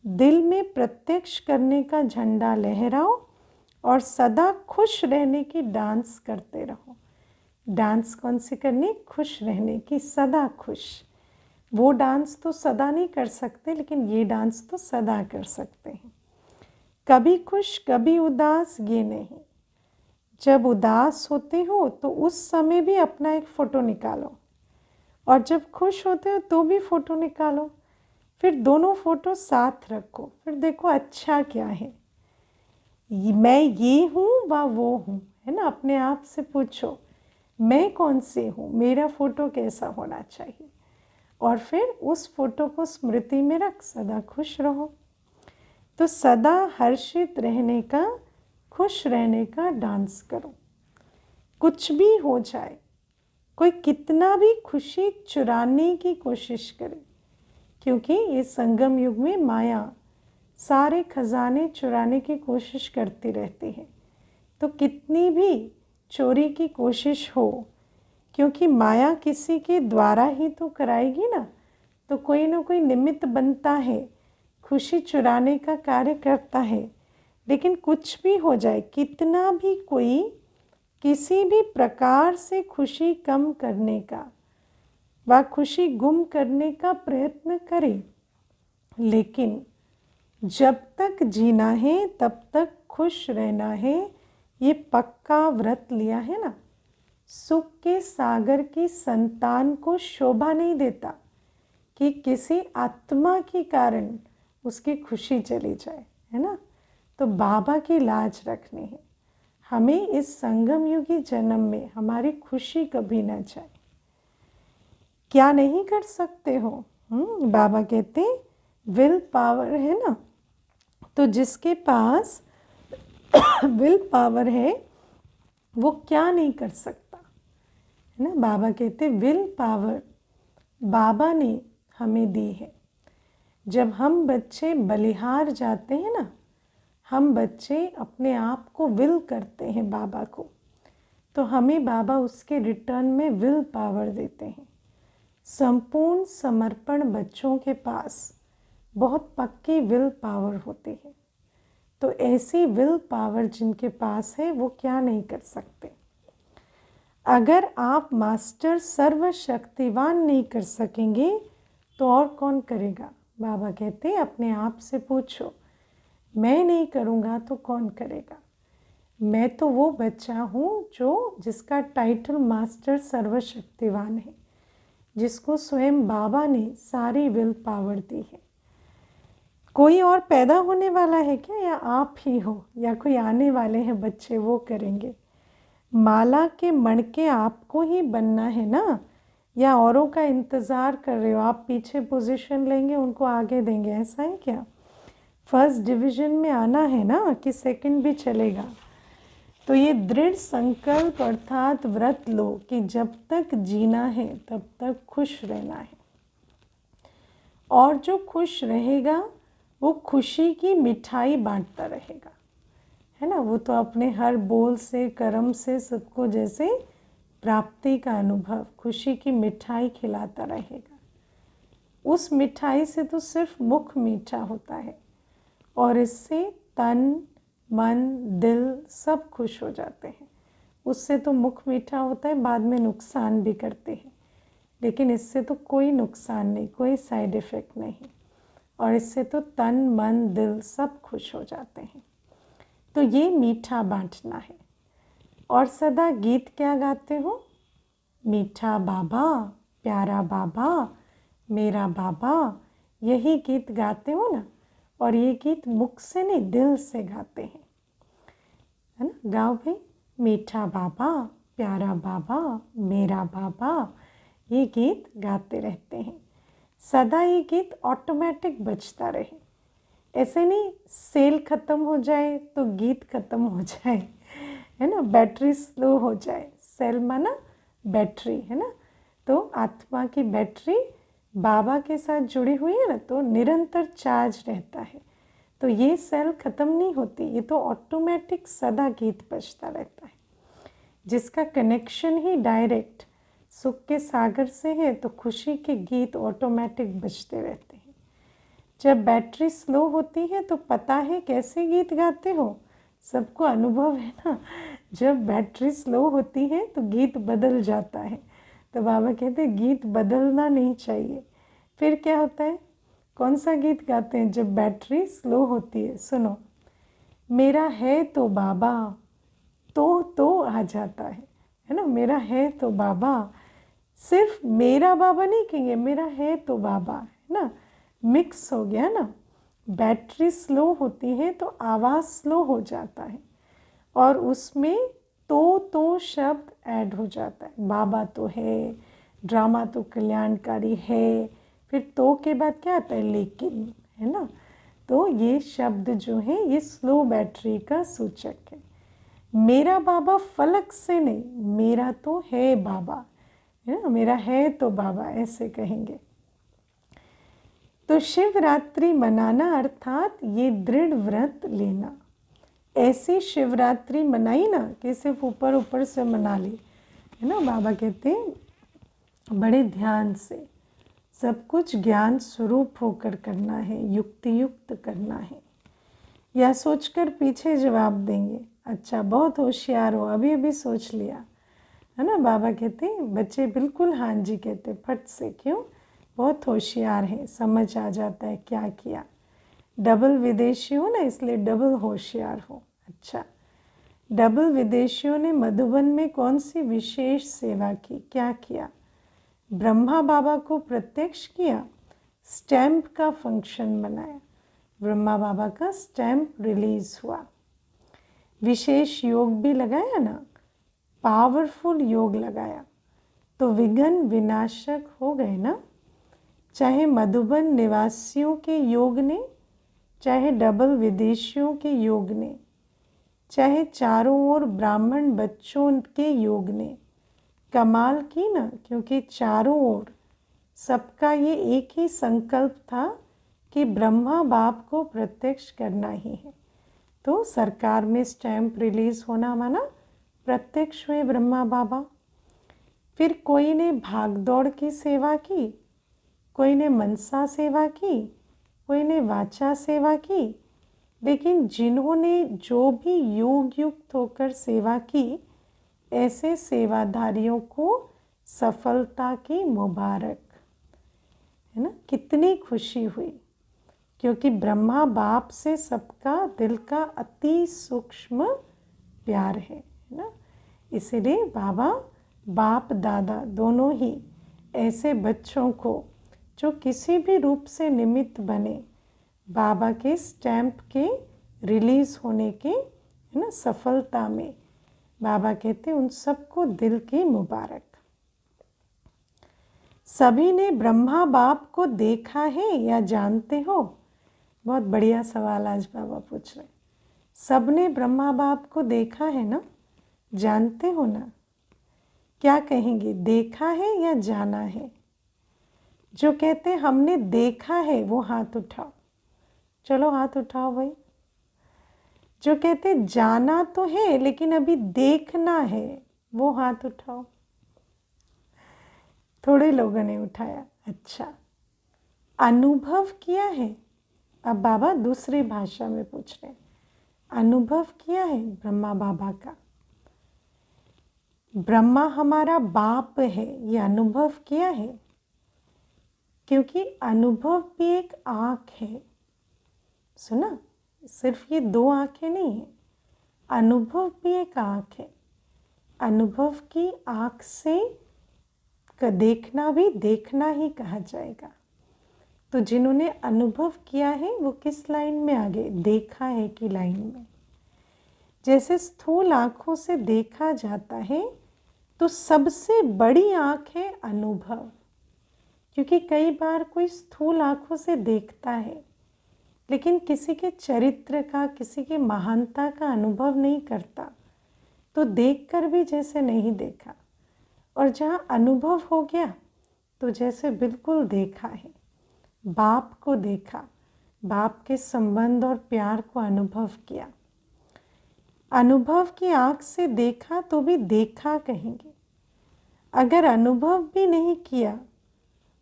दिल में प्रत्यक्ष करने का झंडा लहराओ और सदा खुश रहने की डांस करते रहो। डांस कौन सी करनी? खुश रहने की, सदा खुश। वो डांस तो सदा नहीं कर सकते, लेकिन ये डांस तो सदा कर सकते हैं। कभी खुश कभी उदास ये नहीं। जब उदास होते हो तो उस समय भी अपना एक फ़ोटो निकालो, और जब खुश होते हो तो भी फ़ोटो निकालो। फिर दोनों फ़ोटो साथ रखो, फिर देखो अच्छा क्या है, मैं ये हूँ व वो हूँ, है ना? अपने आप से पूछो मैं कौन से हूँ, मेरा फ़ोटो कैसा होना चाहिए, और फिर उस फ़ोटो को स्मृति में रख, सदा खुश रहो। तो सदा हर्षित रहने का, खुश रहने का डांस करो। कुछ भी हो जाए, कोई कितना भी खुशी चुराने की कोशिश करे, क्योंकि ये संगम युग में माया सारे खजाने चुराने की कोशिश करती रहती है। तो कितनी भी चोरी की कोशिश हो, क्योंकि माया किसी के द्वारा ही तो कराएगी ना, तो कोई ना कोई निमित्त बनता है, खुशी चुराने का कार्य करता है। लेकिन कुछ भी हो जाए, कितना भी कोई किसी भी प्रकार से खुशी कम करने का व खुशी गुम करने का प्रयत्न करे, लेकिन जब तक जीना है तब तक खुश रहना है, ये पक्का व्रत लिया है ना। सुख के सागर की संतान को शोभा नहीं देता कि किसी आत्मा के कारण उसकी खुशी चली जाए, है ना। तो बाबा की लाज रखनी है हमें। इस संगम युगी जन्म में हमारी खुशी कभी ना जाए। क्या नहीं कर सकते हो? बाबा कहते विल पावर है ना, तो जिसके पास विल पावर है वो क्या नहीं कर सकता, है ना। बाबा कहते विल पावर बाबा ने हमें दी है। जब हम बच्चे बलिहार जाते हैं ना, हम बच्चे अपने आप को विल करते हैं बाबा को, तो हमें बाबा उसके रिटर्न में विल पावर देते हैं। संपूर्ण समर्पण बच्चों के पास बहुत पक्की विल पावर होती है। तो ऐसी विल पावर जिनके पास है वो क्या नहीं कर सकते। अगर आप मास्टर सर्वशक्तिवान नहीं कर सकेंगे तो और कौन करेगा? बाबा कहते अपने आप से पूछो, मैं नहीं करूँगा तो कौन करेगा? मैं तो वो बच्चा हूँ जिसका टाइटल मास्टर सर्वशक्तिवान है, जिसको स्वयं बाबा ने सारी विल पावर दी है। कोई और पैदा होने वाला है क्या, या आप ही हो, या कोई आने वाले हैं बच्चे वो करेंगे? माला के मणके आपको ही बनना है ना, या औरों का इंतज़ार कर रहे हो? आप पीछे पोजीशन लेंगे, उनको आगे देंगे, ऐसा है क्या? फर्स्ट डिवीज़न में आना है ना, कि सेकंड भी चलेगा? तो ये दृढ़ संकल्प अर्थात व्रत लो कि जब तक जीना है तब तक खुश रहना है। और जो खुश रहेगा वो खुशी की मिठाई बांटता रहेगा, है ना। वो तो अपने हर बोल से, कर्म से सबको जैसे प्राप्ति का अनुभव, खुशी की मिठाई खिलाता रहेगा। उस मिठाई से तो सिर्फ मुख मीठा होता है, और इससे तन मन दिल सब खुश हो जाते हैं। उससे तो मुख मीठा होता है, बाद में नुकसान भी करते हैं, लेकिन इससे तो कोई नुकसान नहीं, कोई साइड इफ़ेक्ट नहीं, और इससे तो तन मन दिल सब खुश हो जाते हैं। तो ये मीठा बांटना है। और सदा गीत क्या गाते हो? मीठा बाबा, प्यारा बाबा, मेरा बाबा, यही गीत गाते हो ना। और ये गीत मुख से नहीं, दिल से गाते हैं, है ना। गाओ भाई, मीठा बाबा, प्यारा बाबा, मेरा बाबा, ये गीत गाते रहते हैं। सदा ये गीत ऑटोमेटिक बजता रहे। ऐसे नहीं सेल ख़त्म हो जाए तो गीत ख़त्म हो जाए, है ना। बैटरी स्लो हो जाए, सेल माना बैटरी, है ना। तो आत्मा की बैटरी बाबा के साथ जुड़ी हुई है ना, तो निरंतर चार्ज रहता है। तो ये सेल ख़त्म नहीं होती, ये तो ऑटोमेटिक सदा गीत बजता रहता है। जिसका कनेक्शन ही डायरेक्ट सुख के सागर से है, तो खुशी के गीत ऑटोमेटिक बजते रहते हैं। जब बैटरी स्लो होती है तो पता है कैसे गीत गाते हो, सबको अनुभव है ना। जब बैटरी स्लो होती है तो गीत बदल जाता है। तो बाबा कहते हैं गीत बदलना नहीं चाहिए। फिर क्या होता है? कौन सा गीत गाते हैं जब बैटरी स्लो होती है? सुनो, मेरा है तो बाबा, तो आ जाता है ना। मेरा है तो बाबा, सिर्फ मेरा बाबा नहीं कहेंगे, मेरा है तो बाबा, है ना। मिक्स हो गया ना। बैटरी स्लो होती है तो आवाज़ स्लो हो जाता है, और उसमें तो शब्द ऐड हो जाता है। बाबा तो है, ड्रामा तो कल्याणकारी है, फिर तो के बाद क्या आता है? लेकिन, है ना। तो ये शब्द जो है ये स्लो बैटरी का सूचक है। मेरा बाबा फलक से नहीं, मेरा तो है बाबा, है ना। मेरा है तो बाबा, ऐसे कहेंगे। तो शिवरात्रि मनाना अर्थात ये दृढ़ व्रत लेना। ऐसी शिवरात्रि मनाई ना कि सिर्फ ऊपर ऊपर से मना ली, है ना। बाबा कहते हैं बड़े ध्यान से सब कुछ ज्ञान स्वरूप होकर करना है, युक्ति युक्त करना है। या सोचकर पीछे जवाब देंगे, अच्छा बहुत होशियार हो, अभी अभी सोच लिया, है ना। बाबा कहते बच्चे बिल्कुल हाँ जी कहते फट से, क्यों, बहुत होशियार है, समझ आ जाता है क्या किया। डबल विदेशी हो ना, इसलिए डबल होशियार हो। अच्छा, डबल विदेशियों ने मधुबन में कौन सी विशेष सेवा की, क्या किया? ब्रह्मा बाबा को प्रत्यक्ष किया, स्टैम्प का फंक्शन बनाया, ब्रह्मा बाबा का स्टैम्प रिलीज हुआ। विशेष योग भी लगाया ना, पावरफुल योग लगाया, तो विघ्न विनाशक हो गए ना। चाहे मधुबन निवासियों के योग ने, चाहे डबल विदेशियों के योग ने, चाहे चारों ओर ब्राह्मण बच्चों के योग ने कमाल की ना, क्योंकि चारों ओर सबका ये एक ही संकल्प था कि ब्रह्मा बाप को प्रत्यक्ष करना ही है। तो सरकार में स्टैम्प रिलीज होना माना प्रत्यक्ष हुए ब्रह्मा बाबा। फिर कोई ने भागदौड़ की सेवा की, कोई ने मनसा सेवा की, कोई ने वाचा सेवा की, लेकिन जिन्होंने जो भी योग युक्त होकर सेवा की, ऐसे सेवाधारियों को सफलता की मुबारक, है ना। कितनी खुशी हुई, क्योंकि ब्रह्मा बाप से सबका दिल का अति सूक्ष्म प्यार है ना। इसीलिए बाबा बाप दादा दोनों ही ऐसे बच्चों को जो किसी भी रूप से निमित्त बने बाबा के स्टैम्प के रिलीज होने के, है ना, सफलता में, बाबा कहते उन सबको दिल की मुबारक। सभी ने ब्रह्मा बाप को देखा है या जानते हो? बहुत बढ़िया सवाल आज बाबा पूछ रहे। सबने ब्रह्मा बाप को देखा है ना, जानते हो ना? क्या कहेंगे, देखा है या जाना है? जो कहते हमने देखा है वो हाथ उठाओ, चलो हाथ उठाओ भाई। जो कहते जाना तो है लेकिन अभी देखना है, वो हाथ उठाओ। थोड़े लोगों ने उठाया। अच्छा, अनुभव किया है? अब बाबा दूसरी भाषा में पूछ रहे हैं, अनुभव किया है ब्रह्मा बाबा का? ब्रह्मा हमारा बाप है, ये अनुभव किया है? क्योंकि अनुभव भी एक आँख है, सुना, सिर्फ ये दो आँखें नहीं है, अनुभव भी एक आँख है। अनुभव की आँख से देखना भी देखना ही कहा जाएगा। तो जिन्होंने अनुभव किया है वो किस लाइन में आ गए, देखा है की लाइन में। जैसे स्थूल आँखों से देखा जाता है तो सबसे बड़ी आँख है अनुभव, क्योंकि कई बार कोई स्थूल आँखों से देखता है लेकिन किसी के चरित्र का, किसी के महानता का अनुभव नहीं करता, तो देखकर भी जैसे नहीं देखा। और जहाँ अनुभव हो गया तो जैसे बिल्कुल देखा है, बाप को देखा, बाप के संबंध और प्यार को अनुभव किया। अनुभव की आँख से देखा तो भी देखा कहेंगे। अगर अनुभव भी नहीं किया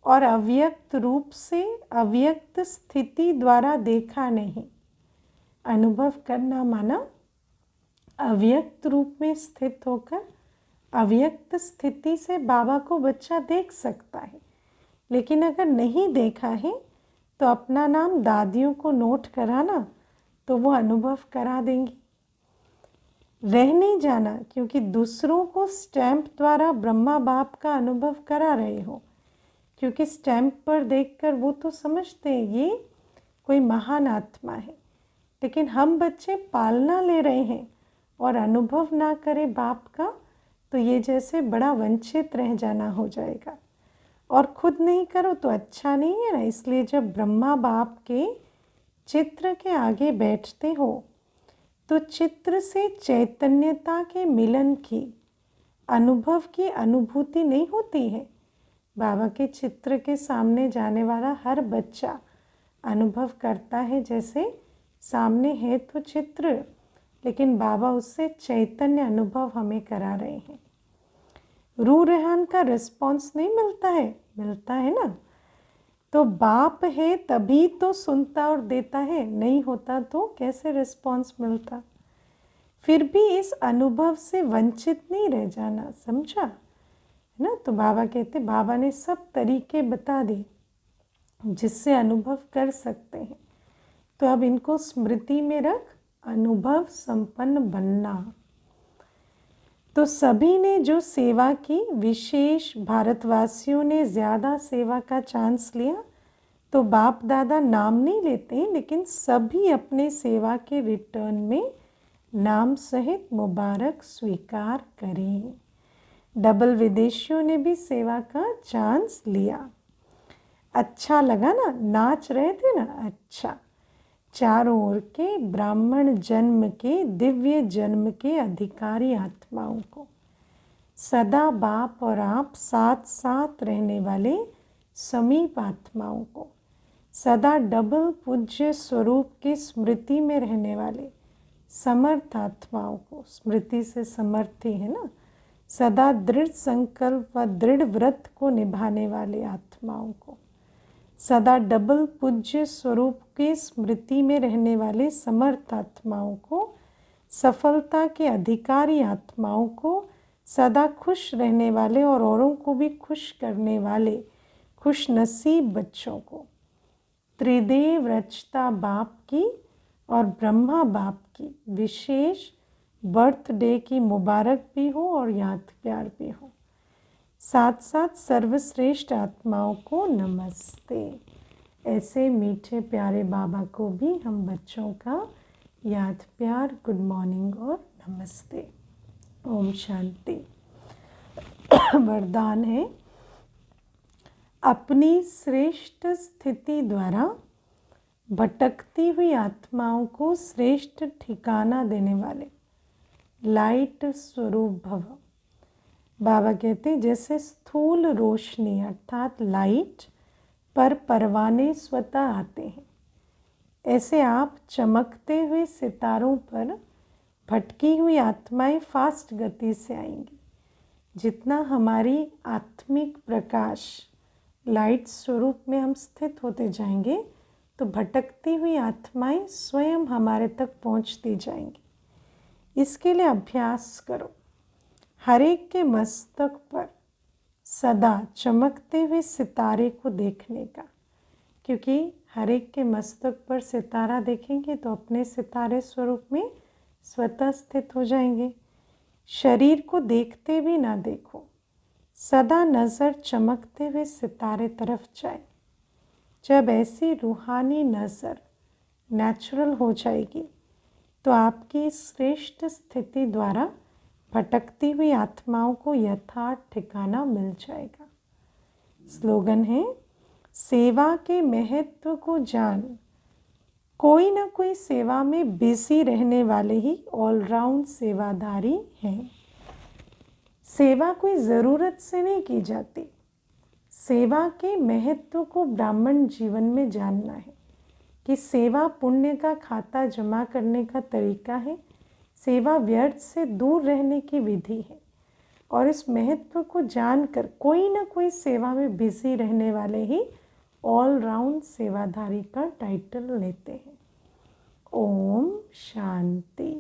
और अव्यक्त रूप से अव्यक्त स्थिति द्वारा देखा नहीं, अनुभव करना माना अव्यक्त रूप में स्थित होकर अव्यक्त स्थिति से बाबा को बच्चा देख सकता है। लेकिन अगर नहीं देखा है तो अपना नाम दादियों को नोट कराना तो वो अनुभव करा देंगी। रह नहीं जाना, क्योंकि दूसरों को स्टैम्प द्वारा ब्रह्मा बाप का अनुभव करा रहे हो, क्योंकि स्टैम्प पर देखकर वो तो समझते हैं ये कोई महान आत्मा है, लेकिन हम बच्चे पालना ले रहे हैं और अनुभव ना करें बाप का, तो ये जैसे बड़ा वंचित रह जाना हो जाएगा। और खुद नहीं करो तो अच्छा नहीं है ना। इसलिए जब ब्रह्मा बाप के चित्र के आगे बैठते हो तो चित्र से चैतन्यता के मिलन की, अनुभव की अनुभूति नहीं होती है। बाबा के चित्र के सामने जाने वाला हर बच्चा अनुभव करता है जैसे सामने है तो चित्र, लेकिन बाबा उससे चैतन्य अनुभव हमें करा रहे हैं। रूह रेहान का रिस्पॉन्स नहीं मिलता है? मिलता है ना। तो बाप है तभी तो सुनता और देता है, नहीं होता तो कैसे रिस्पॉन्स मिलता। फिर भी इस अनुभव से वंचित नहीं रह जाना, समझा है ना। तो बाबा कहते, बाबा ने सब तरीके बता दिए जिससे अनुभव कर सकते हैं, तो अब इनको स्मृति में रख अनुभव संपन्न बनना। तो सभी ने जो सेवा की, विशेष भारतवासियों ने ज़्यादा सेवा का चांस लिया, तो बाप दादा नाम नहीं लेते, लेकिन सभी अपने सेवा के रिटर्न में नाम सहित मुबारक स्वीकार करें। डबल विदेशियों ने भी सेवा का चांस लिया। अच्छा लगा ना, नाच रहे थे ना, अच्छा। चारों ओर के ब्राह्मण जन्म के, दिव्य जन्म के अधिकारी आत्माओं को, सदा बाप और आप साथ साथ रहने वाले समीप आत्माओं को, सदा डबल पूज्य स्वरूप की स्मृति में रहने वाले समर्थ आत्माओं को, स्मृति से समर्थी है ना, सदा दृढ़ संकल्प व दृढ़ व्रत को निभाने वाले आत्माओं को, सदा डबल पूज्य स्वरूप के स्मृति में रहने वाले समर्थ आत्माओं को, सफलता के अधिकारी आत्माओं को, सदा खुश रहने वाले और औरों को भी खुश करने वाले खुश नसीब बच्चों को, त्रिदेव रचता बाप की और ब्रह्मा बाप की विशेष बर्थडे की मुबारक भी हो और याद प्यार भी हो। साथ साथ सर्वश्रेष्ठ आत्माओं को नमस्ते। ऐसे मीठे प्यारे बाबा को भी हम बच्चों का याद प्यार, गुड मॉर्निंग और नमस्ते। ओम शांति। वरदान है, अपनी श्रेष्ठ स्थिति द्वारा भटकती हुई आत्माओं को श्रेष्ठ ठिकाना देने वाले लाइट स्वरूप भव। बाबा कहते, जैसे स्थूल रोशनी अर्थात लाइट पर परवाने स्वतः आते हैं, ऐसे आप चमकते हुए सितारों पर भटकी हुई आत्माएं फास्ट गति से आएंगी। जितना हमारी आत्मिक प्रकाश लाइट स्वरूप में हम स्थित होते जाएंगे, तो भटकती हुई आत्माएं स्वयं हमारे तक पहुंचती जाएंगी। इसके लिए अभ्यास करो, हर एक के मस्तक पर सदा चमकते हुए सितारे को देखने का, क्योंकि हर एक के मस्तक पर सितारा देखेंगे तो अपने सितारे स्वरूप में स्वतः स्थित हो जाएंगे। शरीर को देखते भी ना देखो, सदा नज़र चमकते हुए सितारे तरफ जाए। जब ऐसी रूहानी नज़र नेचुरल हो जाएगी, तो आपकी श्रेष्ठ स्थिति द्वारा भटकती हुई आत्माओं को यथार्थ ठिकाना मिल जाएगा। स्लोगन है, सेवा के महत्व को जान, कोई ना कोई सेवा में बिजी रहने वाले ही ऑलराउंड सेवाधारी हैं। सेवा कोई ज़रूरत से नहीं की जाती। सेवा के महत्व को ब्राह्मण जीवन में जानना है कि सेवा पुण्य का खाता जमा करने का तरीका है, सेवा व्यर्थ से दूर रहने की विधि है। और इस महत्व को जानकर कोई ना कोई सेवा में बिजी रहने वाले ही ऑल राउंड सेवाधारी का टाइटल लेते हैं। ओम शांति।